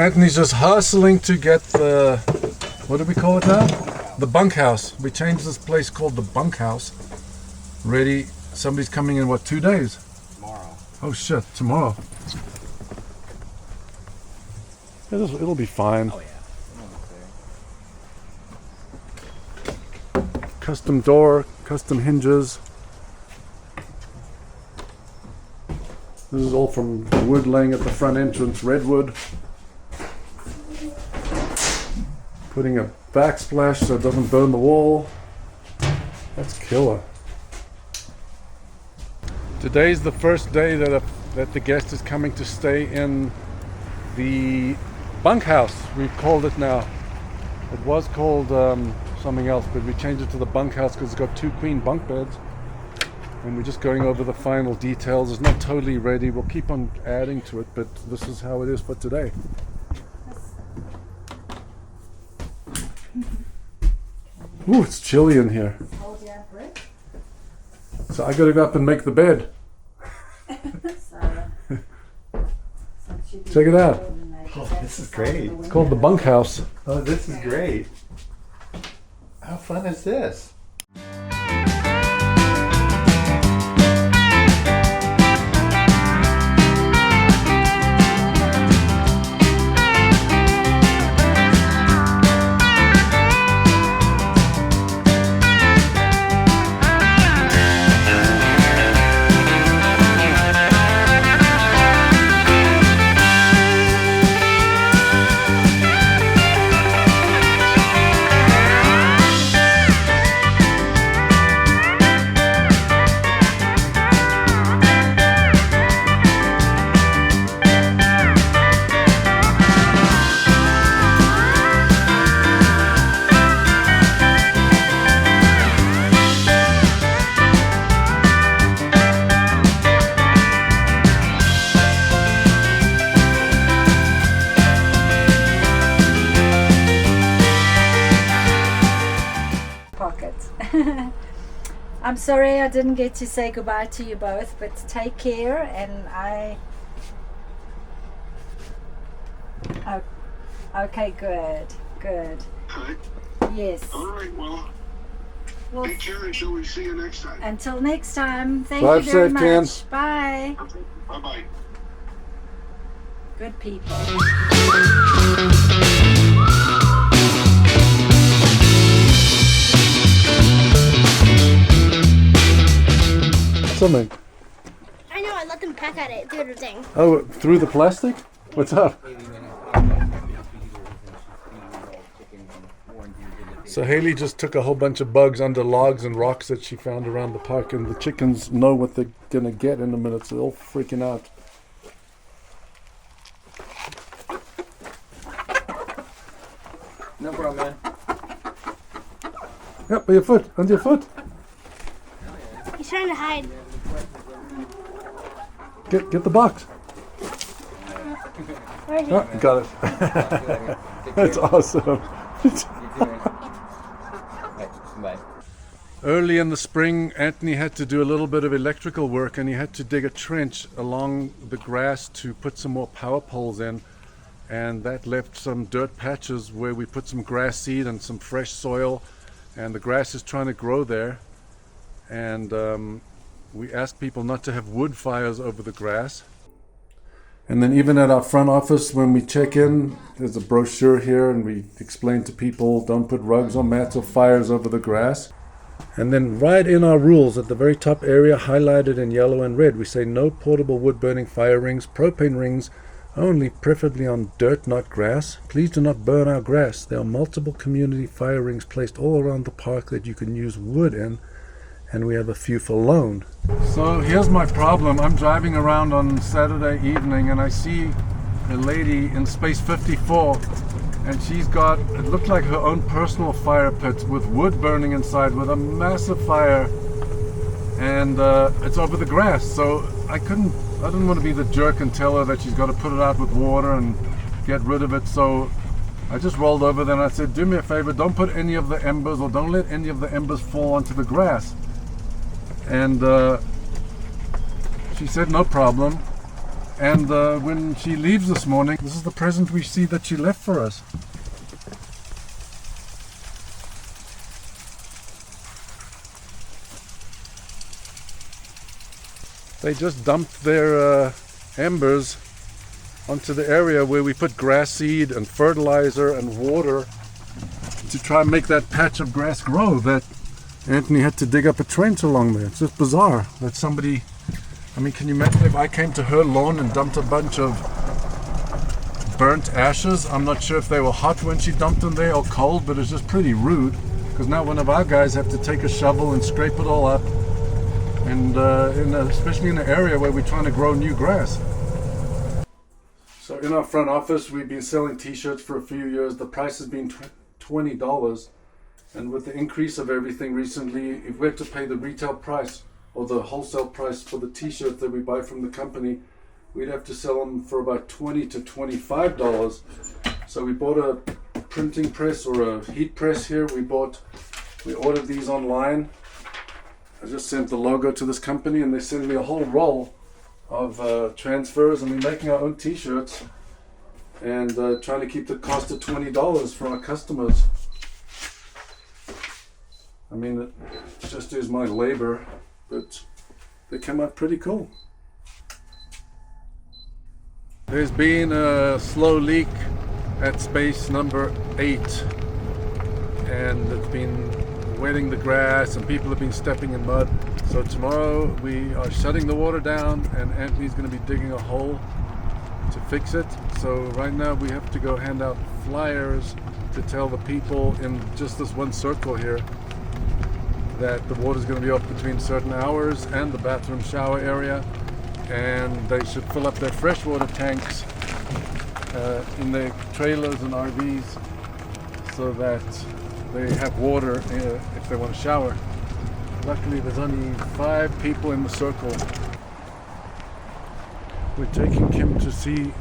Anthony's just hustling to get the, what do we call it now? The bunkhouse. We changed this place called the Bunkhouse. Ready. Somebody's coming in, what, 2 days? Tomorrow. Oh shit, tomorrow. It'll be fine. Oh yeah. Custom door, custom hinges. This is all from wood laying at the front entrance, redwood. Putting a backsplash so it doesn't burn the wall. That's killer. Today's the first day that the guest is coming to stay in the bunkhouse. We've called it now. It was called something else, but we changed it to the bunkhouse because it's got 2 queen bunk beds. And we're just going over the final details. It's not totally ready. We'll keep on adding to it, but this is how it is for today. Ooh, it's chilly in here. So I gotta go up and make the bed. Check it out. Oh, this is great. It's called the Bunkhouse. Oh, this is great. How fun is this? I'm sorry I didn't get to say goodbye to you both, but take care. And okay, good. Hi. Yes. All right, well, take care until we see you next time. Until next time, thank Drive you very safe, much. Ken. Bye. Okay, bye-bye. Good people. Something. I know, I let them peck at it through the thing. Oh, through the plastic? What's up? So Haley just took a whole bunch of bugs under logs and rocks that she found around the park, and the chickens know what they're gonna get in a minute, so they're all freaking out. No problem, man. Yep, by your foot, under your foot. He's trying to hide. Get the box. Where is he? Oh, got it. That's awesome. Early in the spring, Anthony had to do a little bit of electrical work, and he had to dig a trench along the grass to put some more power poles in, and that left some dirt patches where we put some grass seed and some fresh soil, and the grass is trying to grow there. And we ask people not to have wood fires over the grass. And then even at our front office, when we check in, there's a brochure here, and we explain to people, don't put rugs or mats or fires over the grass. And then right in our rules, at the very top area, highlighted in yellow and red, we say no portable wood-burning fire rings, propane rings, only preferably on dirt, not grass. Please do not burn our grass. There are multiple community fire rings placed all around the park that you can use wood in, and we have a few for loan. So here's my problem. I'm driving around on Saturday evening, and I see a lady in space 54, and she's got, it looked like her own personal fire pit with wood burning inside with a massive fire, and it's over the grass. So I didn't want to be the jerk and tell her that she's got to put it out with water and get rid of it. So I just rolled over there and I said, do me a favor, don't put any of the embers, or don't let any of the embers fall onto the grass. And she said no problem. And when she leaves this morning, this is the present we see that she left for us. They just dumped their embers onto the area where we put grass seed and fertilizer and water to try and make that patch of grass grow. That Anthony had to dig up a trench along there. It's just bizarre that somebody, I mean, can you imagine if I came to her lawn and dumped a bunch of burnt ashes? I'm not sure if they were hot when she dumped them there or cold, but it's just pretty rude, because now one of our guys have to take a shovel and scrape it all up, and especially in an area where we're trying to grow new grass. So in our front office, we've been selling t-shirts for a few years. The price has been $20, and with the increase of everything recently, if we had to pay the retail price or the wholesale price for the t-shirts that we buy from the company, we'd have to sell them for about $20 to $25. So we bought a printing press or a heat press here. We ordered these online. I just sent the logo to this company, and they sent me a whole roll of transfers, and we're making our own t-shirts and trying to keep the cost at $20 for our customers. I mean, it just is my labor, but they come out pretty cool. There's been a slow leak at space number 8, and it's been wetting the grass and people have been stepping in mud. So tomorrow we are shutting the water down, and Anthony's going to be digging a hole to fix it. So right now we have to go hand out flyers to tell the people in just this one circle here that the water is going to be off between certain hours and the bathroom shower area, and they should fill up their freshwater tanks in their trailers and RVs so that they have water if they want to shower. Luckily there's only 5 people in the circle. We're taking Kim to see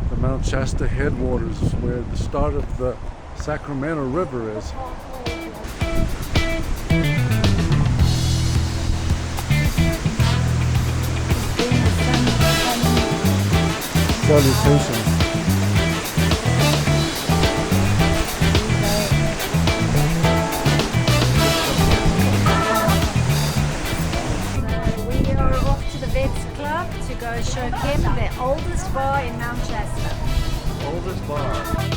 the Mount Shasta headwaters, where the start of the Sacramento River is. Salutations. We are off to the Vets Club to go show Kim the oldest bar in Mount Shasta. Oldest bar.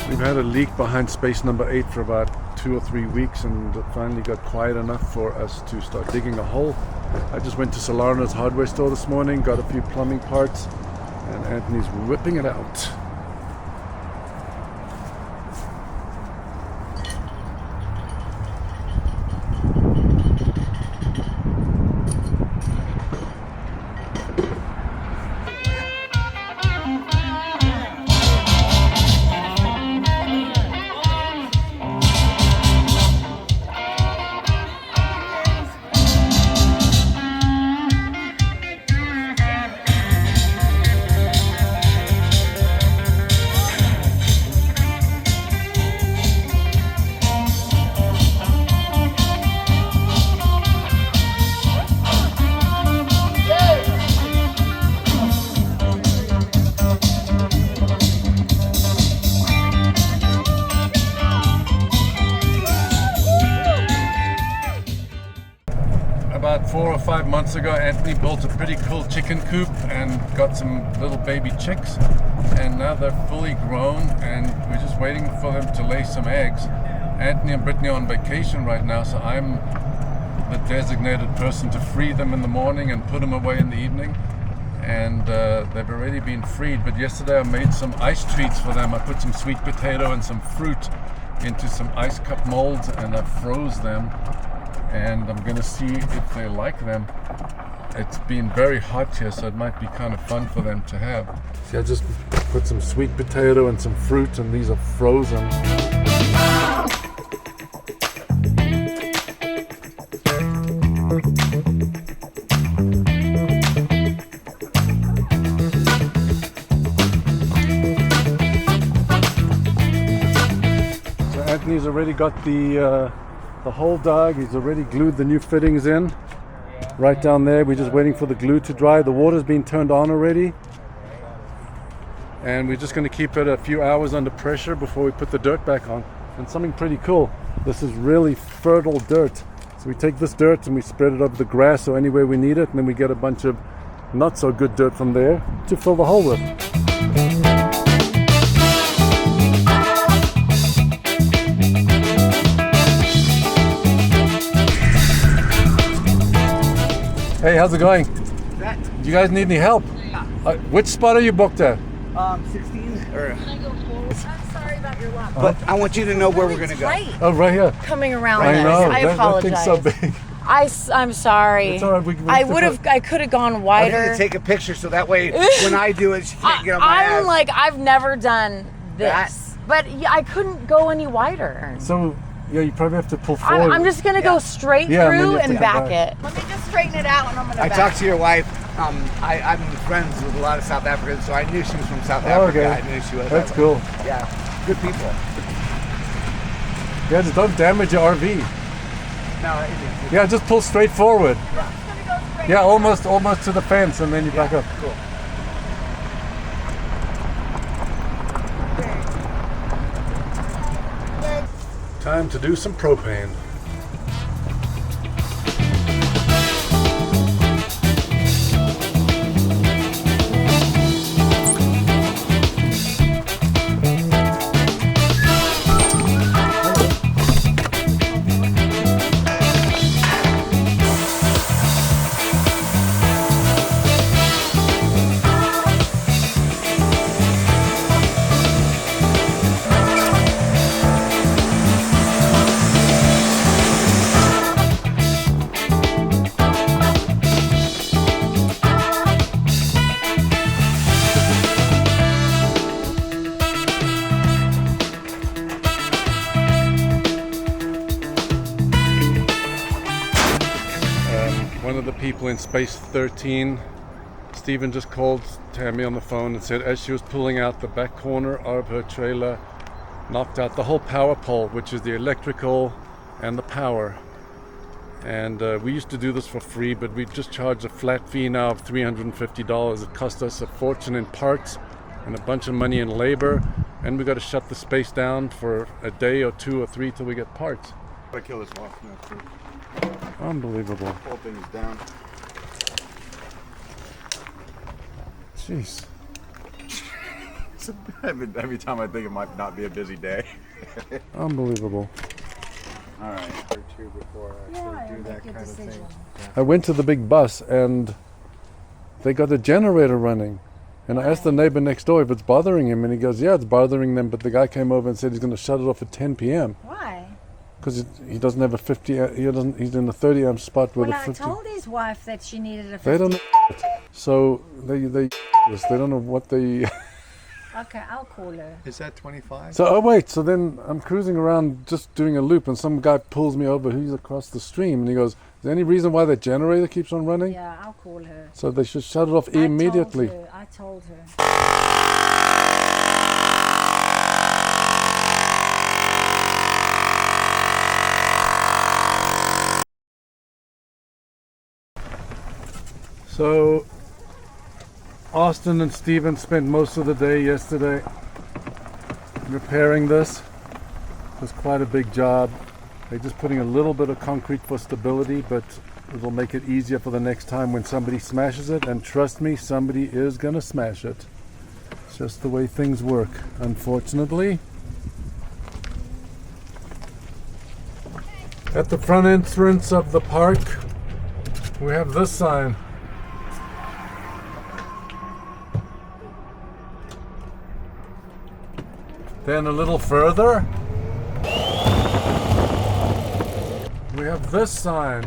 We've had a leak behind space number 8 for about 2 or 3 weeks, and it finally got quiet enough for us to start digging a hole. I just went to Solarno's hardware store this morning, got a few plumbing parts, and Anthony's whipping it out. About 4 or 5 months ago, Anthony built a pretty cool chicken coop and got some little baby chicks, and now they're fully grown and we're just waiting for them to lay some eggs. Anthony and Brittany are on vacation right now, so I'm the designated person to free them in the morning and put them away in the evening, and they've already been freed. But yesterday I made some ice treats for them. I put some sweet potato and some fruit into some ice cup molds and I froze them, and I'm gonna see if they like them. it's been very hot here, so it might be kind of fun for them to have. See, I just put some sweet potato and some fruit, and these are frozen. So Anthony's already got the hole dug. He's already glued the new fittings in. Right down there, we're just waiting for the glue to dry. The water's been turned on already. And we're just going to keep it a few hours under pressure before we put the dirt back on. And something pretty cool, this is really fertile dirt. So we take this dirt and we spread it over the grass or anywhere we need it, and then we get a bunch of not so good dirt from there to fill the hole with. Hey, how's it going? Do you guys need any help? Yeah. Which spot are you booked at? 16. Or, I'm sorry about your luck. but I want you to know where we're gonna go. Right. Oh, right here. Coming around I this. know. I that apologize. thing's so big. I'm sorry. It's all right. I could have gone I need wider. to take a picture so that way when I do it, she can't get on my ass. I'm like, I've never done this. That- But yeah, I couldn't go any wider. So, yeah, you probably have to pull forward. I'm just gonna go straight Yeah, and then through you have to and come back back. it. Let me just straighten it out and I'm gonna I back. talked to your wife. I'm friends with a lot of South Africans, so I knew she was from South Oh, Africa. okay. I knew she was. That's cool. Yeah, good people. Yeah, just don't damage your RV. No, it is. Yeah, just pull straight forward. I'm just gonna go straight. Yeah, almost to the fence, and then you back up. Cool. Time to do some propane. One of the people in space 13, Stephen, just called Tammy on the phone and said as she was pulling out the back corner of her trailer, knocked out the whole power pole, which is the electrical and the power. And we used to do this for free, but we just charge a flat fee now of $350. It cost us a fortune in parts and a bunch of money in labor, and we got to shut the space down for a day or 2 or 3 till we get parts. Gotta kill this off. Unbelievable. Whole thing is down. Jeez. Every time I think it might not be a busy day. Unbelievable. All right. Or two before I actually do that kind of thing. I went to the big bus and they got a generator running. And I asked the neighbor next door if it's bothering him, and he goes, yeah, it's bothering them, but the guy came over and said he's going to shut it off at 10 p.m. Why? Because he doesn't have a 50, he's in a 30 amp spot with Well, a I 50. told his wife that she needed a 50. They don't know. So they don't know what they. Okay, I'll call her. Is that 25? So, oh wait, so then I'm cruising around just doing a loop and some guy pulls me over, he's across the stream, and he goes, is there any reason why that generator keeps on running? Yeah, I'll call her. So they should shut it off immediately. I told her. So Austin and Steven spent most of the day yesterday repairing this. It was quite a big job. They're just putting a little bit of concrete for stability, but it'll make it easier for the next time when somebody smashes it. And trust me, somebody is gonna smash it. It's just the way things work, unfortunately. At the front entrance of the park, we have this sign. Then a little further, we have this sign.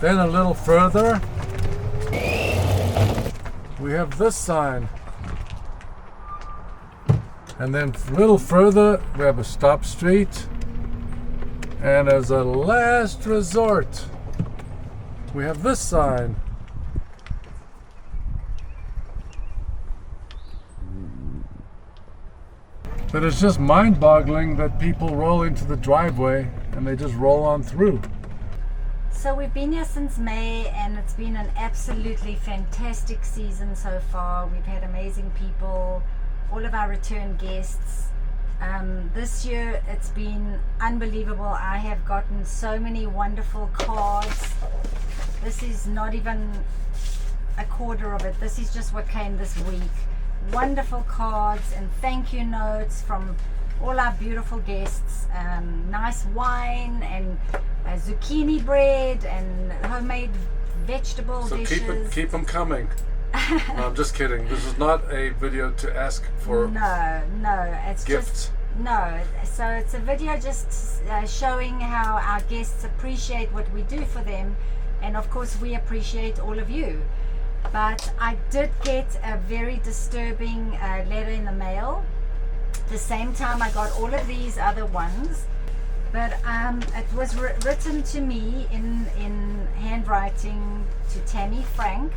Then a little further, we have this sign. And then a little further, we have a stop street. And as a last resort, we have this sign. But it's just mind-boggling that people roll into the driveway and they just roll on through. So we've been here since May, and it's been an absolutely fantastic season so far. We've had amazing people, all of our return guests. This year it's been unbelievable. I have gotten so many wonderful cards. This is not even a quarter of it. This is just what came this week. Wonderful cards and thank you notes from all our beautiful guests. Nice wine and zucchini bread and homemade vegetable dishes. Keep them coming. No, I'm just kidding. This is not a video to ask for no, it's gifts. just no. So it's a video just showing how our guests appreciate what we do for them, and of course we appreciate all of you. But I did get a very disturbing letter in the mail. The same time I got all of these other ones, but it was written to me in handwriting to Tammy Frank.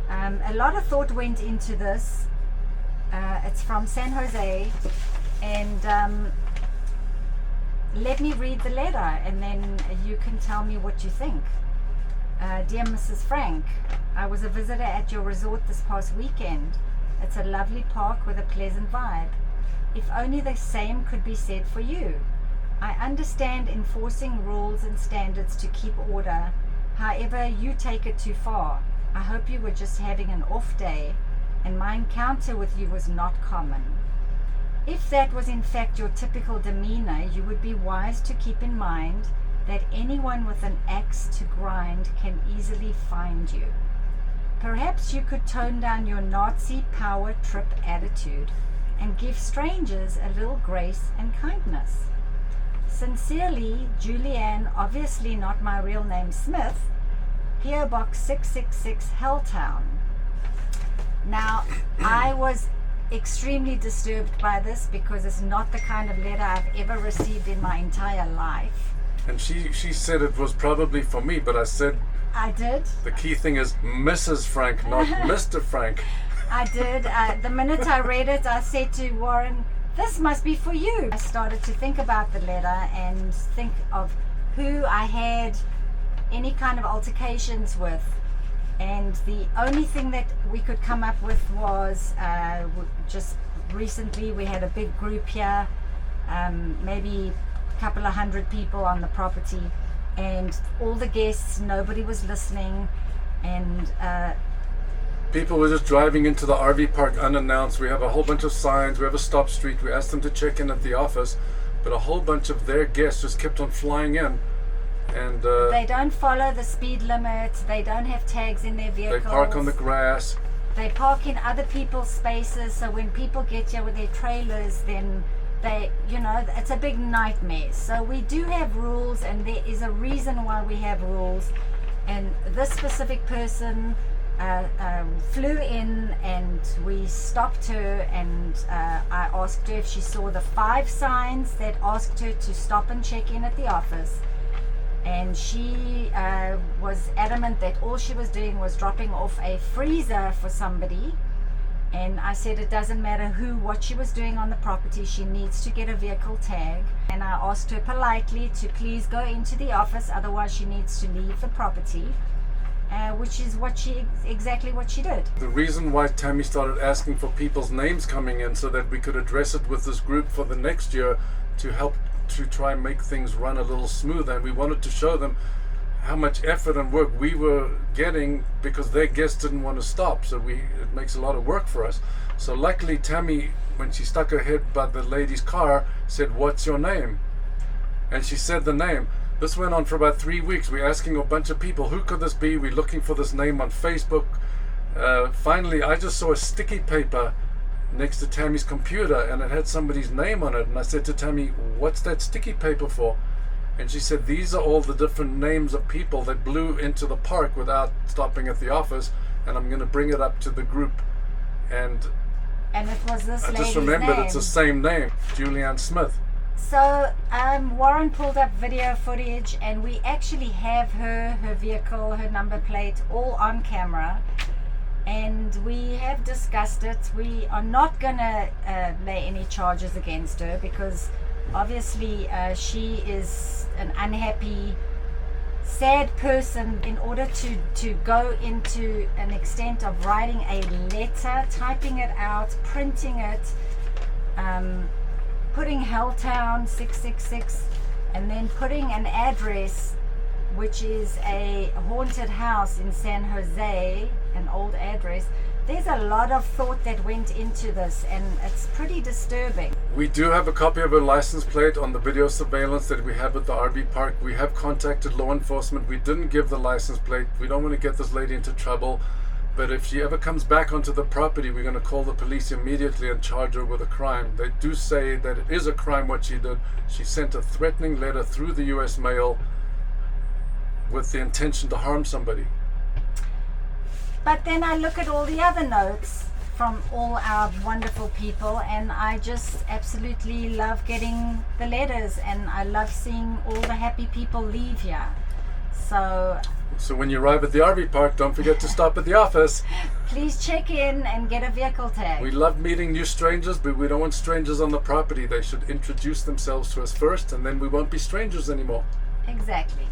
A lot of thought went into this. It's from San Jose, and let me read the letter and then you can tell me what you think. Dear Mrs. Frank, I was a visitor at your resort this past weekend. It's a lovely park with a pleasant vibe. If only the same could be said for you. I understand enforcing rules and standards to keep order. However, you take it too far. I hope you were just having an off day, and my encounter with you was not common. If that was in fact your typical demeanor, you would be wise to keep in mind that anyone with an axe to grind can easily find you. Perhaps you could tone down your Nazi power trip attitude and give strangers a little grace and kindness. Sincerely, Julianne, obviously not my real name, Smith, P.O. Box 666, Helltown. Now, I was extremely disturbed by this because it's not the kind of letter I've ever received in my entire life. And she said it was probably for me, but I said I did. the key thing is Mrs. Frank, not Mr. Frank. I did. The minute I read it, I said to Warren, this must be for you. I started to think about the letter and think of who I had any kind of altercations with. And the only thing that we could come up with was just recently we had a big group here, maybe a couple of hundred people on the property, and all the guests, nobody was listening, and People were just driving into the RV park unannounced. We have a whole bunch of signs. We have a stop street. We asked them to check in at the office, but a whole bunch of their guests just kept on flying in. And they don't follow the speed limit. They don't have tags in their vehicles. they park on the grass. They park in other people's spaces. So when people get here with their trailers, then they, it's a big nightmare. So we do have rules, and there is a reason why we have rules. And this specific person flew in, and we stopped her, and I asked her if she saw the 5 signs that asked her to stop and check in at the office. And she was adamant that all she was doing was dropping off a freezer for somebody. And I said it doesn't matter what she was doing on the property, she needs to get a vehicle tag. And I asked her politely to please go into the office, otherwise she needs to leave the property, which is exactly what she did. The reason why Tammy started asking for people's names coming in so that we could address it with this group for the next year to help to try and make things run a little smoother, and we wanted to show them how much effort and work we were getting because their guests didn't want to stop, so it makes a lot of work for us. So luckily Tammy, when she stuck her head by the lady's car, said, "What's your name?" And she said the name. This went on for about 3 weeks. We're asking a bunch of people, who could this be? We're looking for this name on Facebook. Finally I just saw a sticky paper next to Tammy's computer, and it had somebody's name on it, and I said to Tammy, "What's that sticky paper for?" And she said, these are all the different names of people that blew into the park without stopping at the office, and I'm going to bring it up to the group. And And it was this I lady's just remembered name. it's the same name, Julianne Smith. So Warren pulled up video footage, and we actually have her vehicle, her number plate, all on camera. And we have discussed it. We are not going to lay any charges against her because obviously she is an unhappy, sad person. In order to go into an extent of writing a letter, typing it out, printing it, putting Helltown 666, and then putting an address which is a haunted house in San Jose, an old address. There's a lot of thought that went into this, and it's pretty disturbing. We do have a copy of her license plate on the video surveillance that we have at the RV park. We have contacted law enforcement. We didn't give the license plate. We don't want to get this lady into trouble. But if she ever comes back onto the property, we're going to call the police immediately and charge her with a crime. They do say that it is a crime what she did. She sent a threatening letter through the US mail with the intention to harm somebody. But then I look at all the other notes from all our wonderful people, and I just absolutely love getting the letters, and I love seeing all the happy people leave here. So when you arrive at the RV park, don't forget to stop at the office. please check in and get a vehicle tag. We love meeting new strangers, but we don't want strangers on the property. They should introduce themselves to us first, and then we won't be strangers anymore. Exactly.